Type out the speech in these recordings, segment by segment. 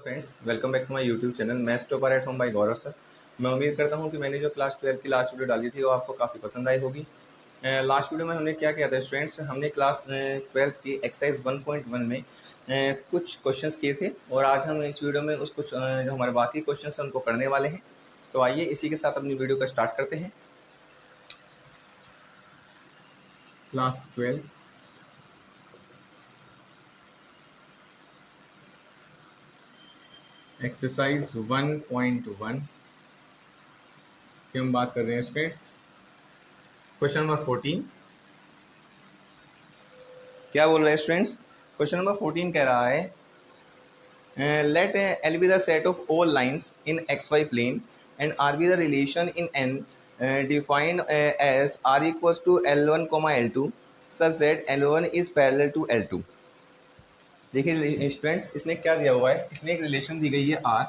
Friends, welcome back to my YouTube channel maths topper at home by Gaurav sir. मैं उम्मीद करता हूं कि मैंने जो क्लास 12 की लास्ट वीडियो डाली थी वो आपको काफ़ी पसंद आई होगी। लास्ट वीडियो में हमने क्या किया था स्टूडेंट्स, हमने क्लास 12 की एक्सरसाइज 1.1 में कुछ क्वेश्चंस किए थे और आज हम इस वीडियो में उस कुछ जो हमारे बाकी क्वेश्चन हैं उनको करने वाले हैं। तो आइए इसी के साथ अपनी वीडियो का स्टार्ट करते हैं। क्लास 12 एक्सरसाइज 1.1 की हम बात कर रहे हैं स्टूडेंट्स। क्वेश्चन नंबर 14 क्या बोल रहे हैं स्टूडेंट्स? क्वेश्चन नंबर 14 कह रहा है let L be the set of all lines in xy plane and R be the relation in n defined as R equals to L1, L2 such that L1 is parallel to L2। देखिए students, इसने क्या दिया हुआ है, इसने एक relation दी गई है R,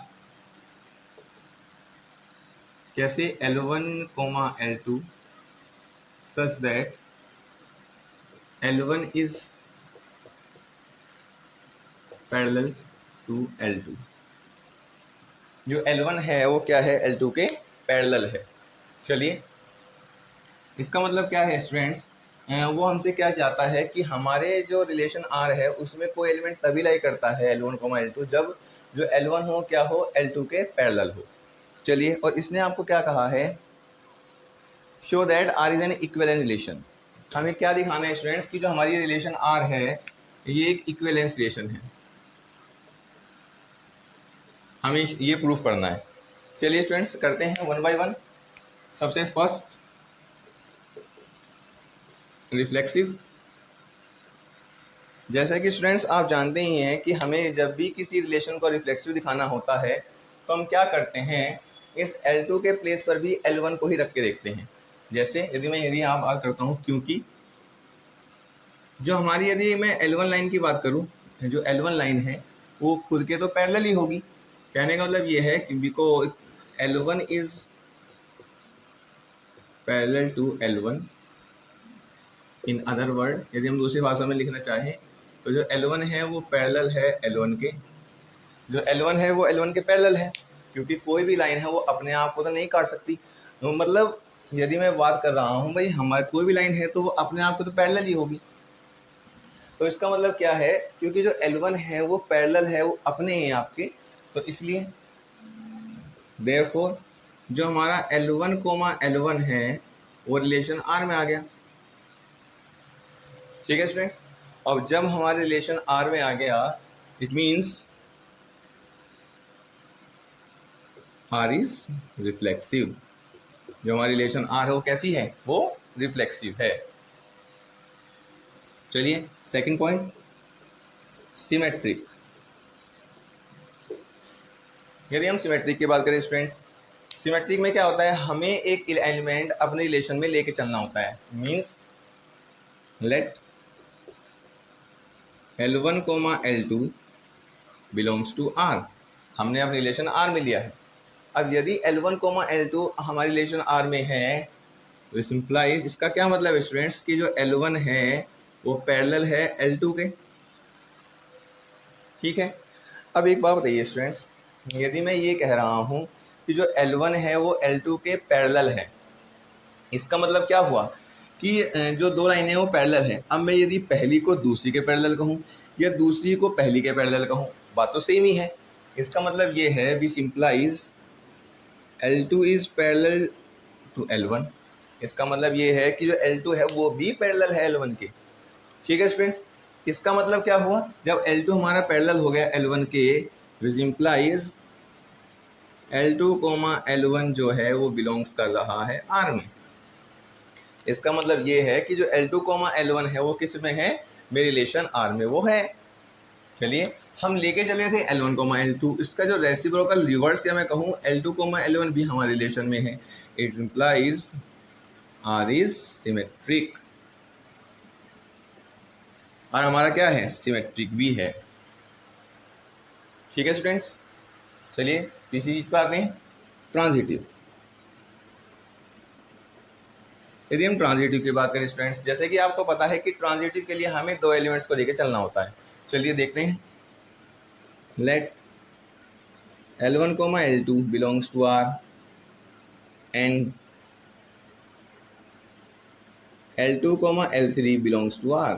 कैसे L1, L2 such that L1 is parallel to L2। जो L1 है वो क्या है, L2 के पैरेलल है। चलिए, इसका मतलब क्या है स्टूडेंट्स, वो हमसे क्या चाहता है कि हमारे जो रिलेशन आर है उसमें कोई एलिमेंट तभी लाई करता है L1, L2 जब जो L1 हो क्या हो, L2 के पैरेलल हो। चलिए, और इसने आपको क्या कहा है, show that R is an equivalent relation. हमें क्या दिखाना है स्टूडेंट्स कि जो हमारी रिलेशन आर है ये एक इक्विवेलेंस रिलेशन है, हमें ये प्रूफ करना है। चलिए स्टूडेंट्स, करते हैं वन बाय वन। सबसे फर्स्ट रिफ्लेक्सिव। जैसा कि स्टूडेंट्स आप जानते ही हैं कि हमें जब भी किसी रिलेशन को रिफ्लेक्सिव दिखाना होता है तो हम क्या करते हैं, इस L2 के प्लेस पर भी L1 को ही रख के देखते हैं। जैसे यदि मैं यहाँ बात करता हूँ, क्योंकि जो हमारी यदि मैं L1 लाइन की बात करूँ, जो L1 लाइन है वो खुद के तो पैरेलल ही होगी। कहने का मतलब ये है कि because L1 is parallel to L1। In other word, यदि हम दूसरी भाषा में लिखना चाहें तो जो L1 है वो पैरेलल है L1 के, जो L1 है वो L1 के पैरेलल है, क्योंकि कोई भी लाइन है वो अपने आप को तो नहीं काट सकती। तो मतलब यदि मैं बात कर रहा हूँ भाई हमारी कोई भी लाइन है तो वो अपने आप को तो पैरेलल ही होगी। तो इसका मतलब क्या है, क्योंकि जो L1 है वो पैरेलल है, वो अपने ही आपके, तो इसलिए देयरफॉर जो हमारा L1, L1 है वो रिलेशन R में आ गया। ठीक है स्टूडेंट्स, अब जब हमारे रिलेशन R में आ गया it means R is reflexive. जो हमारी रिलेशन R है वो कैसी है, वो रिफ्लेक्सिव है। चलिए सेकंड पॉइंट, सिमेट्रिक। यदि हम सिमेट्रिक की बात करें स्टूडेंट्स, सिमेट्रिक में क्या होता है, हमें एक एलिमेंट अपने रिलेशन में लेके चलना होता है। Means let L1, L2 belongs to R। हमने अपने रिलेशन R में लिया है। अब यदि L1, L2 हमारी रिलेशन R में है तो इस इम्प्लाइज, इसका क्या मतलब है स्टूडेंट्स कि जो L1 है वो पैरेलल है L2 के। ठीक है, अब एक बात बताइए स्टूडेंट्स, यदि मैं ये कह रहा हूँ कि जो L1 है वो L2 के पैरेलल है, इसका मतलब क्या हुआ कि जो दो लाइनें हैं वो पैरेलल है। अब मैं यदि पहली को दूसरी के पैरेलल कहूँ या दूसरी को पहली के पैरेलल कहूँ, बात तो सेम ही है। इसका मतलब ये है which implies L2 is parallel to L1। इसका मतलब ये है कि जो L2 है वो भी पैरेलल है L1 के। ठीक है स्टूडेंट्स, इसका मतलब क्या हुआ, जब L2 हमारा पैरेलल हो गया L1 के, विच इम्प्लाइज L2, L1 जो है वो बिलोंग्स कर रहा है R में। इसका मतलब ये है कि जो L2, L1 है वो किस में है, मेरे रिलेशन R में वो है। चलिए, हम लेके चले थे L1, L2, इसका जो रेसिप्रोकल रिवर्स या मैं कहूँ L2, L1 भी हमारे रिलेशन में है। It implies R is symmetric, और हमारा क्या है, सिमेट्रिक भी है। ठीक है स्टूडेंट्स, चलिए तीसरी चीज पर आते हैं, ट्रांजिटिव। यदि हम ट्रांजिटिव की बात करें स्टूडेंट्स, जैसे कि आपको पता है कि ट्रांजिटिव के लिए हमें दो एलिमेंट्स को लेकर चलना होता है। चलिए देखते हैं, late L1 comma L2 belongs to R and L2 comma L3 belongs to R.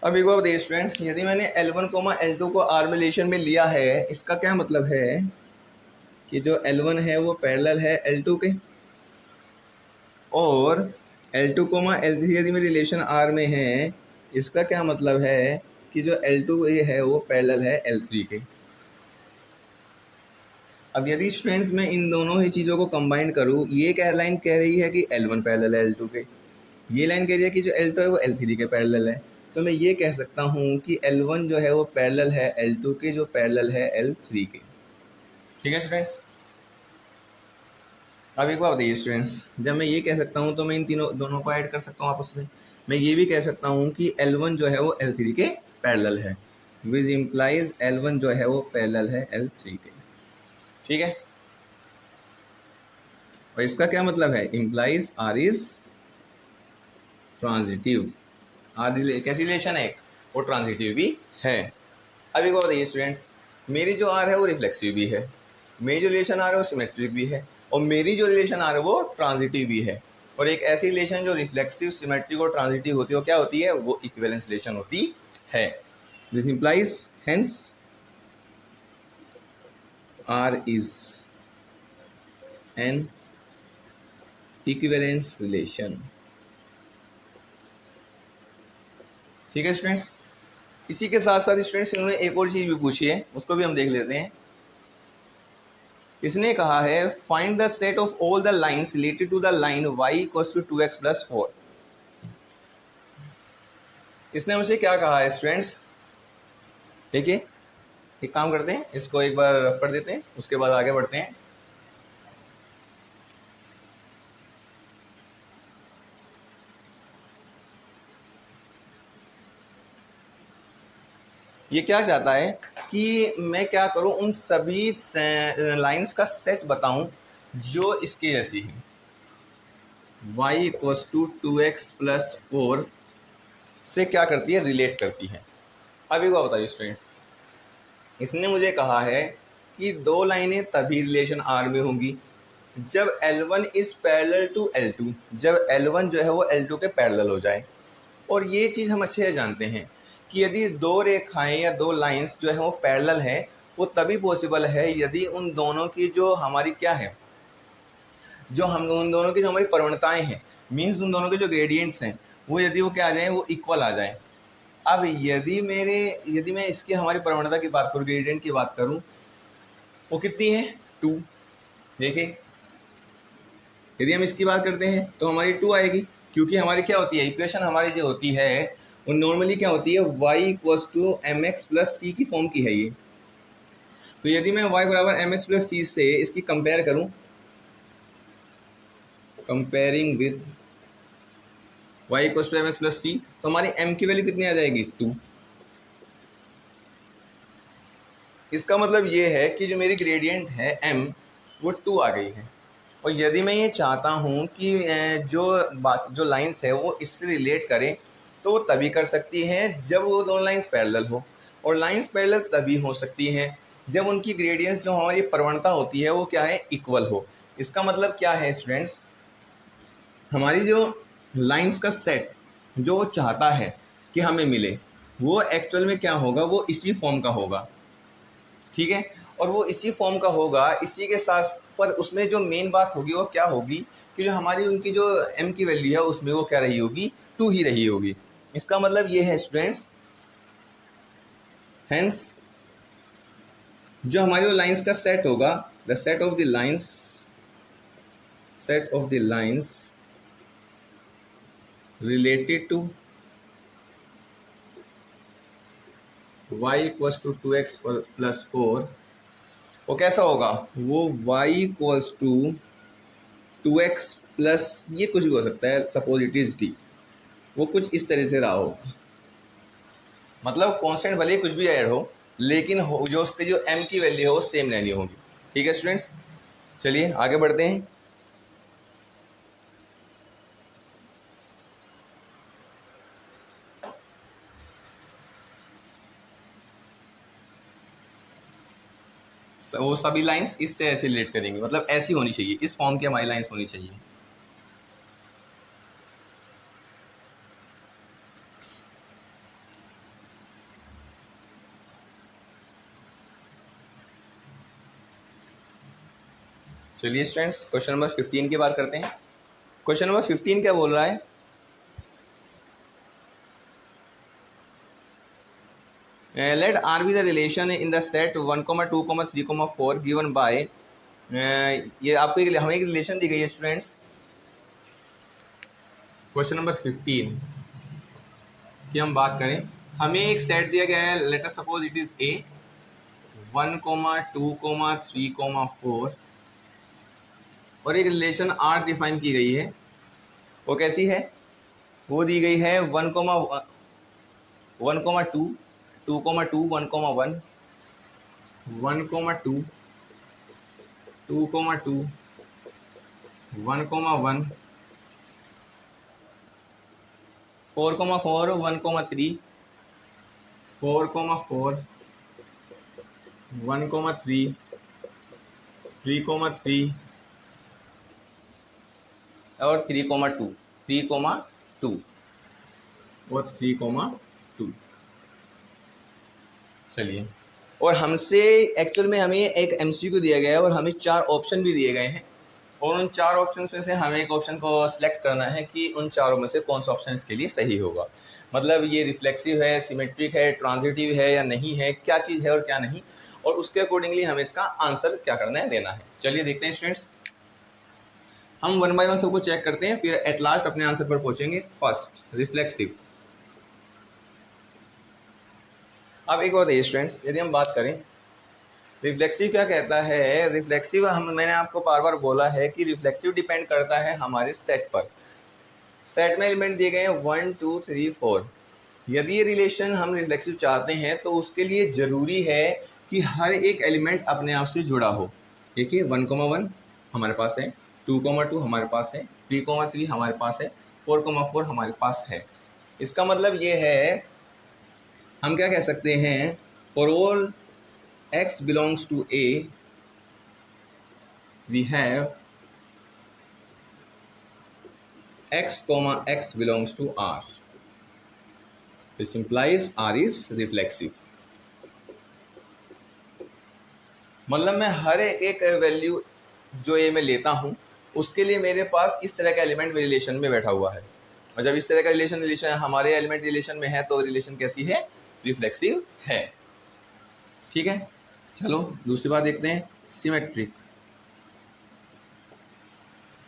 अब एक बार बताइए स्टूडेंट्स, यदि मैंने L1 कोमा L2 को R में रिलेशन में लिया है, इसका क्या मतलब है कि जो L1 है वो पैरेलल है L2 के, और L2 कोमा L3 यदि मेरी रिलेशन R में है, इसका क्या मतलब है कि जो L2 ये है वो पैरेलल है L3 के। अब यदि स्टूडेंट्स मैं इन दोनों ही चीज़ों को कंबाइन करूँ, ये क्या लाइन कह रही है कि L1 पैरेलल है L2 के, ये लाइन कह रही है कि जो L2 है वो L3 के पैरेलल है, तो मैं ये कह सकता हूँ कि L1 जो है वो पैरेलल है L2 के, जो पैरेलल है L3 के। ठीक है स्टूडेंट्स। अब एक बार बताइए स्टूडेंट्स, जब मैं ये कह सकता हूँ तो मैं इन दोनों को ऐड कर सकता हूँ आपस में। मैं ये भी कह सकता हूँ कि L1 जो है वो L3 के पैरेलल है, विच इम्प्लाइज L1 जो है वो पैरेलल है L3 के। ठीक है, और इसका क्या मतलब है, implies R is transitive. R कैसी रिलेशन है, वो ट्रांजिटिव भी है। अब एक बात बताइए स्टूडेंट्स, मेरी जो आर है वो रिफ्लेक्सिव भी है, मेरी जो रिलेशन आर है वो सिमेट्रिक भी है, और मेरी जो रिलेशन आर है वो ट्रांजिटिव भी है। और एक ऐसी रिलेशन जो रिफ्लेक्सिव, सिमेट्रिक और ट्रांजिटिव होती है वो क्या होती है, वो इक्विवेलेंस रिलेशन होती है। This implies hence R is an equivalence relation. ठीक है स्टूडेंट्स। इसी के साथ साथ स्टूडेंट्स इन्होंने एक और चीज भी पूछी है, उसको भी हम देख लेते हैं। इसने कहा है find the set of all the lines related to the line y equals to 2x plus 4। इसने मुझे क्या कहा है स्टूडेंट्स, देखिए एक काम करते हैं, इसको एक बार पढ़ देते हैं, उसके बाद आगे बढ़ते हैं। ये क्या चाहता है कि मैं क्या करूं, उन सभी लाइंस का सेट बताऊं जो इसके जैसी है, y equals to 2x plus 4 से क्या करती है, रिलेट करती है। अब एक बात बताइए स्टूडेंट्स, इसने मुझे कहा है कि दो लाइनें तभी रिलेशन आर में होंगी जब L1 is parallel to L2, जब L1 जो है वो L2 के पैरेलल हो जाए। और ये चीज़ हम अच्छे से जानते हैं कि यदि दो रेखाएं या दो लाइंस जो है वो पैरेलल है, वो तभी पॉसिबल है यदि उन दोनों की जो हमारी क्या है, जो हम उन दोनों की जो हमारी प्रवणताएं हैं, मीन्स उन दोनों के जो ग्रेडियंट्स हैं, वो यदि वो क्या आ जाए, वो इक्वल आ जाए। अब यदि मैं इसकी हमारी प्रवणता की बात करूँ, ग्रेडियंट की बात करूँ, वो कितनी है, 2। देखिए यदि हम इसकी बात करते हैं तो हमारी 2 आएगी, क्योंकि हमारी क्या होती है, इक्वेशन हमारी जो होती है वो नॉर्मली क्या होती है, y equals to m x plus c की फॉर्म की है ये। तो यदि मैं y बराबर एम एक्स प्लस सी से इसकी कंपेयर करूं, comparing with y equals to m x plus c, तो हमारी m की वैल्यू कितनी आ जाएगी, 2। इसका मतलब ये है कि जो मेरी ग्रेडियंट है m, वो 2 आ गई है। और यदि मैं ये चाहता हूँ कि जो लाइंस है वो इससे रिलेट करें, तो वो तभी कर सकती हैं जब वो दोनों लाइंस पैरेलल हो, और लाइंस पैरेलल तभी हो सकती हैं जब उनकी ग्रेडियंट्स जो हमारी प्रवणता होती है वो क्या है, इक्वल हो। इसका मतलब क्या है स्टूडेंट्स, हमारी जो लाइंस का सेट जो वो चाहता है कि हमें मिले, वो एक्चुअल में क्या होगा, वो इसी फॉर्म का होगा। ठीक है, और वो इसी फॉर्म का होगा, इसी के साथ पर उसमें जो मेन बात होगी वो क्या होगी कि जो हमारी उनकी जो m की वैल्यू है उसमें वो क्या रही होगी, 2 ही रही होगी। इसका मतलब ये है स्टूडेंट्स, हेंस जो हमारी लाइंस का सेट होगा, the set of the lines related to y equals to 2x plus 4, वो कैसा होगा, वो y equals to 2x plus, ये कुछ भी हो सकता है, सपोज इट इज t, वो कुछ इस तरह से रहा होगा। मतलब कांस्टेंट भले ही कुछ भी ऐड हो, लेकिन जो उसकी जो m की वैल्यू है वो सेम रहनी होगी। ठीक है स्टूडेंट्स, चलिए आगे बढ़ते हैं। वो सभी लाइंस इससे ऐसे रिलेट करेंगी, मतलब ऐसी होनी चाहिए, इस फॉर्म की हमारी लाइंस होनी चाहिए। चलिए स्टूडेंट्स, क्वेश्चन नंबर 15 की बात करते हैं। क्वेश्चन नंबर 15 क्या बोल रहा है? Let R be the relation in the set 1, 2, 3, 4 given by, ये आपको हमें एक रिलेशन दी गई है स्टूडेंट्स। क्वेश्चन नंबर 15 की हम बात करें, हमें एक सेट दिया गया है, let us suppose it is a 1, 2, 3, 4 और एक रिलेशन आर डिफाइन की गई है। वो कैसी है? वो दी गई है 1, 2, 2, 2, 2, 1, 1, 1, 2, 2, 2, 1, 1, 4, 4, 1, 3, 4, 4, 1, 3, 3, 3 और 3, 2, 3, 2 और 3, 2। चलिए, और हमसे एक्चुअल में हमें एक एमसीक्यू दिया गया है और हमें 4 ऑप्शन भी दिए गए हैं, और उन 4 ऑप्शन में से हमें एक ऑप्शन को सिलेक्ट करना है कि उन चारों में से कौन सा ऑप्शन इसके लिए सही होगा। मतलब ये रिफ्लेक्सिव है, सिमेट्रिक है, ट्रांजिटिव है या नहीं है, क्या चीज़ है और क्या नहीं, और उसके अकॉर्डिंगली हमें इसका आंसर क्या करना है, देना है। चलिए देखते हैं स्टूडेंट्स, हम 1 बाय 1 सबको चेक करते हैं, फिर एट लास्ट अपने आंसर पर पहुंचेंगे। First, reflexive. अब एक बात है स्टूडेंट्स, यदि हम बात करें रिफ्लेक्सिव क्या कहता है, रिफ्लेक्सिव मैंने आपको बार बार बोला है कि रिफ्लेक्सिव डिपेंड करता है हमारे सेट पर। सेट में एलिमेंट दिए गए हैं 1, 2, 3, 4। यदि ये रिलेशन हम रिफ्लेक्सिव चाहते हैं तो उसके लिए ज़रूरी है कि हर एक एलिमेंट अपने आप से जुड़ा हो। देखिए 1, 1 हमारे पास है, 2, 2 हमारे पास है, 3, 3 हमारे पास है, 4, 4 हमारे पास है। इसका मतलब ये है, हम क्या कह सकते हैं, for all x belongs to A we have x comma x belongs to R. This implies R is reflexive. मतलब मैं हर एक वैल्यू जो ये मैं लेता हूँ उसके लिए मेरे पास इस तरह का एलिमेंट रिलेशन में बैठा हुआ है, और जब इस तरह का रिलेशन हमारे एलिमेंट रिलेशन में है तो रिलेशन कैसी है, रिफ्लेक्सिव है। ठीक है, चलो दूसरी बात देखते हैं, सिमेट्रिक।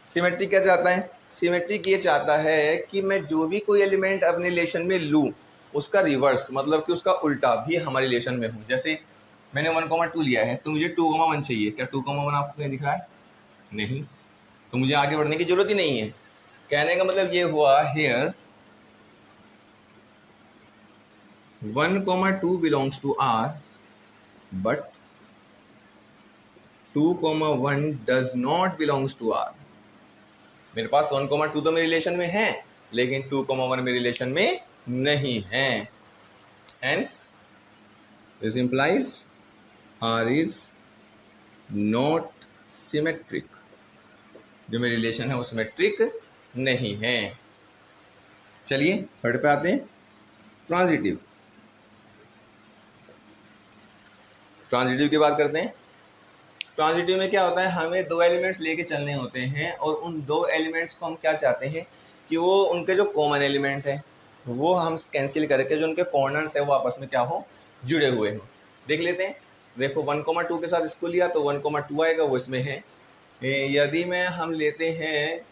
सिमेट्रिक क्या चाहता है? सिमेट्रिक ये चाहता है कि मैं जो भी कोई एलिमेंट अपने रिलेशन में लूँ उसका रिवर्स, मतलब कि उसका उल्टा भी हमारे रिलेशन में हो। जैसे मैंने 1, 2 लिया है तो मुझे 2, 1 चाहिए। क्या 2, 1 आपको कहीं दिख रहा है? नहीं, तो मुझे आगे बढ़ने की जरूरत ही नहीं है। कहने का मतलब ये हुआ, here 1, 2 belongs to R but 2, 1 does not belongs to R। मेरे पास 1, 2 तो मेरे रिलेशन में है, लेकिन 2, 1 मेरे रिलेशन में नहीं है। Hence, this implies R is not symmetric। जो मेरी रिलेशन है वो सिमेट्रिक नहीं है। चलिए थर्ड पे आते हैं, ट्रांजिटिव। ट्रांजिटिव की बात करते हैं। ट्रांजिटिव में क्या होता है, हमें 2 एलिमेंट्स लेके चलने होते हैं और उन 2 एलिमेंट्स को हम क्या चाहते हैं कि वो उनके जो कॉमन एलिमेंट है वो हम कैंसिल करके जो उनके कॉर्नर्स है वो आपस में क्या हो, जुड़े हुए हो। देख लेते हैं, देखो 1, 2 के साथ इसको लिया तो 1, 2 आएगा, वो इसमें है। यदि मैं हम लेते हैं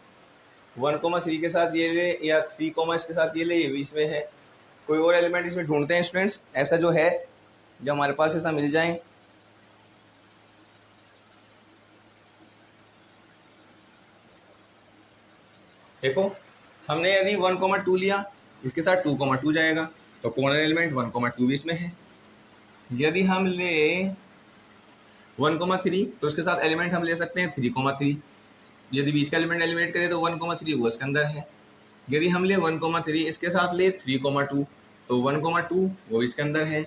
1, 3 के साथ ये ले, या 3, इसके साथ ये ले, ये भी इसमें है। कोई और एलिमेंट इसमें ढूंढते हैं स्टूडेंट्स, ऐसा जो है, जो हमारे पास ऐसा मिल जाए। देखो हमने यदि 1, 2 लिया, इसके साथ 2, 2 जाएगा, तो कॉर्नर एलिमेंट 1, 2 भी इसमें है। यदि हम ले 1, 3 तो इसके साथ एलिमेंट हम ले सकते हैं 3, 3। यदि बीच का एलिमेंट एलिमिनेट करें तो 1, 3 वो इसके अंदर है। यदि हम ले 1, 3 इसके साथ ले 3, 2 तो 1, 2 वो इसके अंदर है।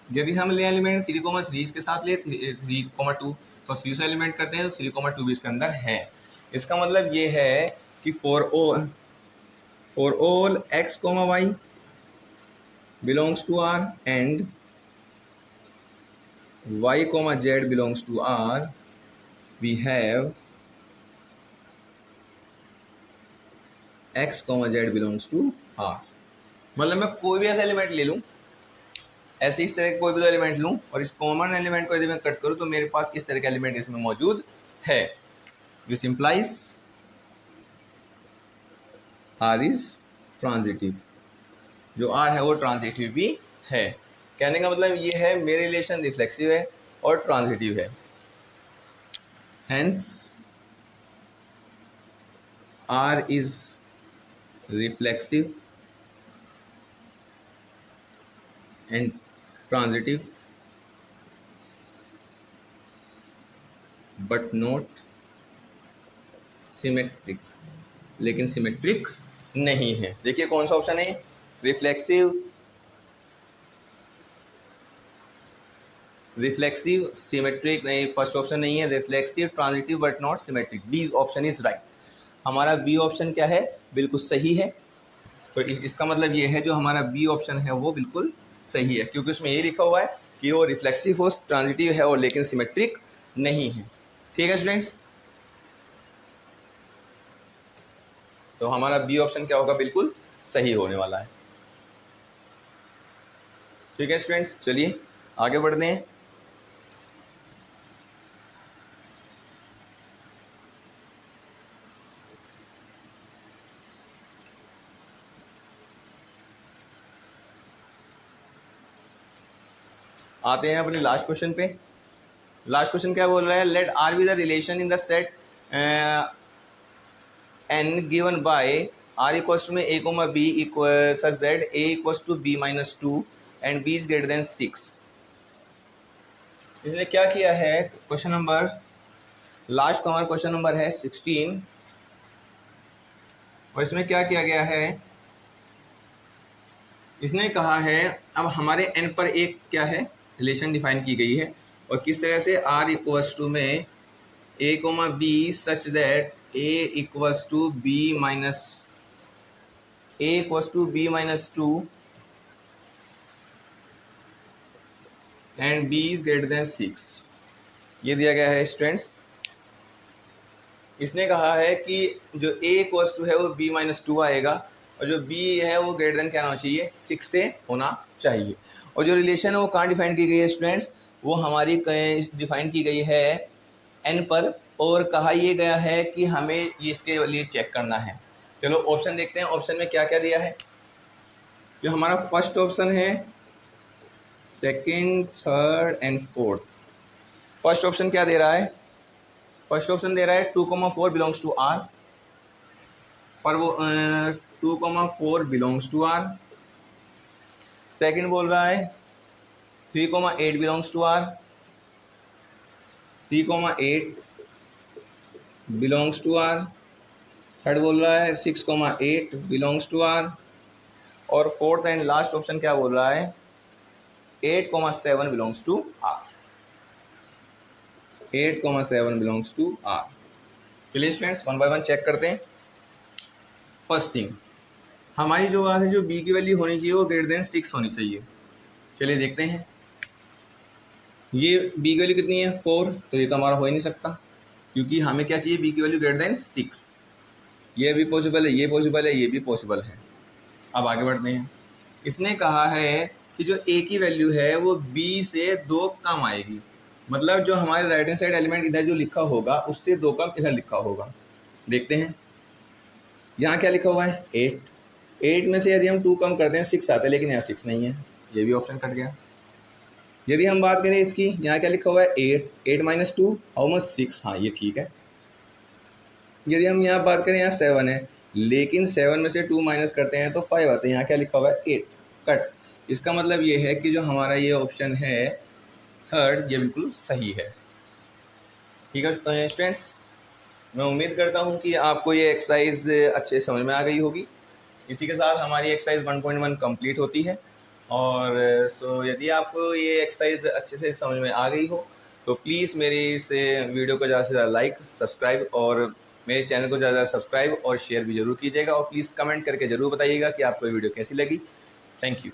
यदि हम ले एलिमेंट 3,3 इसके साथ ले 3,2 तो 3 से एलिमेंट करते हैं तो 3,2 भी इसके अंदर है। इसका मतलब ये है कि for all x, y belongs to R and y, z belongs to R, we have x, z belongs to R। मतलब मैं कोई भी ऐसा एलिमेंट ले लूँ, ऐसे इस तरह के कोई भी दो एलिमेंट लूँ और इस कॉमन एलिमेंट को यदि मैं कट करूँ तो मेरे पास इस तरह का एलिमेंट इसमें मौजूद है। This implies R is transitive, जो R है वो ट्रांजिटिव भी है। कहने का मतलब ये है मेरे रिलेशन रिफ्लेक्सिव है और ट्रांजिटिव है। Hence R is reflexive and transitive but not symmetric, लेकिन सिमेट्रिक नहीं है। देखिए कौन सा ऑप्शन है, रिफ्लेक्सिव सिमेट्रिक नहीं, फर्स्ट ऑप्शन नहीं है। Reflexive transitive but not symmetric, B option is right. हमारा बी ऑप्शन क्या है, बिल्कुल सही है। तो इसका मतलब ये है जो हमारा बी ऑप्शन है वो बिल्कुल सही है, क्योंकि उसमें ये लिखा हुआ है कि वो रिफ्लेक्सिव हो, ट्रांजिटिव है और लेकिन सिमेट्रिक नहीं है। ठीक है स्टूडेंट्स, तो हमारा बी ऑप्शन क्या होगा, बिल्कुल सही होने वाला है। ठीक है स्टूडेंट्स, चलिए आगे बढ़ते हैं। आते हैं अपने लास्ट क्वेश्चन पे। लास्ट क्वेश्चन क्या बोल रहा है, let R be the relation in the set n given by r equals to में a, b equal such that a equals to b minus 2 and b is greater than 6। इसने क्या किया है, question number last का हमारा question number है 16 और इसमें क्या किया गया है, इसने कहा है अब हमारे n पर एक क्या है रिलेशन डिफाइन की गई है और किस तरह से r इक्वल्स टू में a, b such that a equals to b minus 2 and b is greater than 6। ये दिया गया है स्टूडेंट्स। इसने कहा है कि जो a इक्वल्स टू है वो b माइनस 2 आएगा और जो b है वो ग्रेटर देन क्या होना चाहिए, 6 से होना चाहिए। और जो रिलेशन है वो कहाँ डिफाइन की गई है स्टूडेंट्स, वो हमारी डिफाइन की गई है n पर और कहा ये गया है कि हमें ये इसके लिए चेक करना है। चलो ऑप्शन देखते हैं, ऑप्शन में क्या क्या दिया है। जो हमारा फर्स्ट ऑप्शन है, second, third and fourth. First option क्या दे रहा है, फर्स्ट ऑप्शन दे रहा है 2,4 बिलोंग्स टू R, पर वो 2,4 बिलोंग्स टू R। सेकंड बोल रहा है 3,8 belongs to R, 3,8 belongs to R। Third बोल रहा है 6,8 बिलोंग्स टू R और फोर्थ एंड लास्ट ऑप्शन क्या बोल रहा है, 8,7 belongs to R, 8,7 belongs to R। चलिए students one by one check करते हैं। फर्स्ट थिंग, हमारी जो बात है जो b की वैल्यू होनी चाहिए वो ग्रेटर देन 6 होनी चाहिए। चलिए देखते हैं, ये b की वैल्यू कितनी है 4, तो ये तो हमारा हो ही नहीं सकता क्योंकि हमें क्या चाहिए, b की वैल्यू ग्रेटर देन 6। ये भी पॉसिबल है, ये पॉसिबल है, ये भी पॉसिबल है। अब आगे बढ़ते हैं। इसने कहा है कि जो a की वैल्यू है वो b से 2 कम आएगी, मतलब जो हमारे राइट हैंड साइड एलिमेंट इधर जो लिखा होगा उससे 2 कम इधर लिखा होगा। देखते हैं यहाँ क्या लिखा हुआ है 8 में से यदि हम 2 कम करते हैं 6 आते हैं, लेकिन यहाँ 6 नहीं है, ये भी ऑप्शन कट गया। यदि हम बात करें इसकी, यहाँ क्या लिखा हुआ है 8 माइनस 2 हाउ मच 6, हाँ ये ठीक है। यदि हम यहाँ बात करें यहाँ 7 है, लेकिन 7 में से 2 माइनस करते हैं तो 5 आता है, यहाँ क्या लिखा हुआ है 8 कट। इसका मतलब ये है कि जो हमारा ये ऑप्शन है थर्ड, ये बिल्कुल सही है। ठीक है स्टूडेंट्स, मैं उम्मीद करता हूँ कि आपको ये एक्सरसाइज अच्छे समझ में आ गई होगी। इसी के साथ हमारी एक्सरसाइज 1.1 कंप्लीट होती है। और यदि आपको ये एक्सरसाइज अच्छे से समझ में आ गई हो तो प्लीज़ मेरी इस वीडियो को ज़्यादा से ज़्यादा लाइक, सब्सक्राइब और मेरे चैनल को ज़्यादा सब्सक्राइब और शेयर भी ज़रूर कीजिएगा, और प्लीज़ कमेंट करके ज़रूर बताइएगा कि आपको ये वीडियो कैसी लगी। Thank you.